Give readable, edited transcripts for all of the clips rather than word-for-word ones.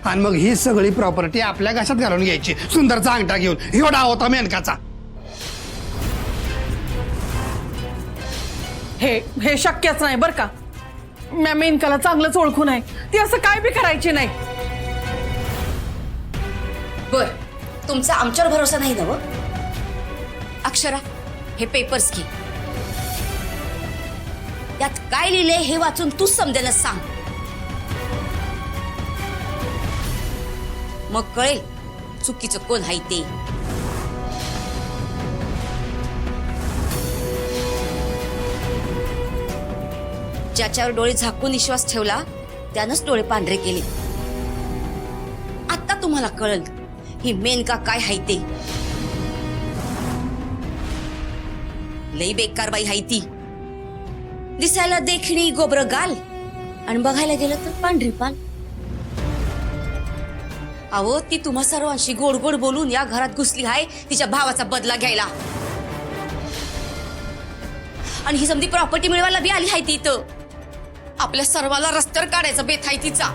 आणि मग ही सगळी प्रॉपर्टी आपल्या घशात घालून घ्यायची सुंदरचा अंगठा घेऊन. एवढा होता मेनकाचा. हे शक्यच नाही बर का. मी मेनकाला चांगलंच ओळखून आहे. ती असं काय बी करायची नाही. बर, तुमचा आमच्यावर भरोसा नाही ना व? अक्षरा, हे पेपर्स घे. यात काय लिहिले हे वाचून तूच समजेल सांग. मग कळेल चुकीचं कोण आहे ते. ज्याच्यावर डोळे झाकून विश्वास ठेवला त्यानंच डोळे पांढरे केले. आता तुम्हाला कळल ही मेनका काय आहे ते. लई बेकार बाई आहे ती. दिसायला देखणी गोबर गाल आणि बघायला गेलं तर पांढरी पाल. अहो, ती तुम्हा सर्वांशी गोड गोड बोलून या घरात घुसली आहे तिच्या भावाचा बदला घ्यायला. आणि ही समधी प्रॉपर्टी मिळवायला बी आली आहे ती इथं. आपल्या सर्वाला रस्त्यावर काढायचा बेत आहे तिचा.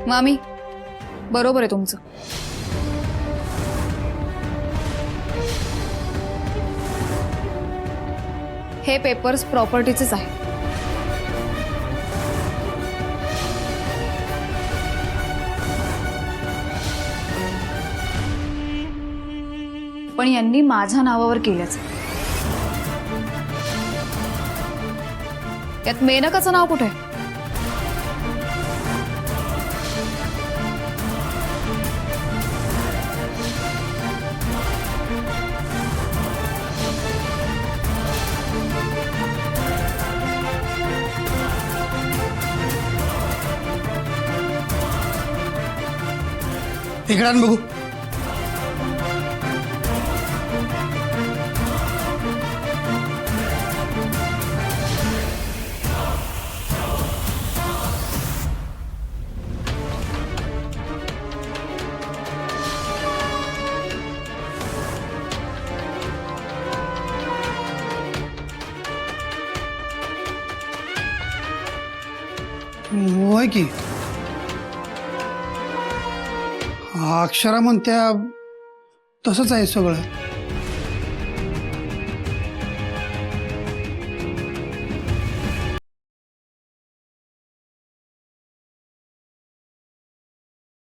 मामी, बरोबर आहे तुमचं. हे पेपर्स प्रॉपर्टीचेच आहे. पण यांनी माझ्या नावावर केल्याच. यात मेनकाचं नाव कुठे? इकडे आण बघू. होय की अक्षरा म्हणत्या तसंच आहे सगळं.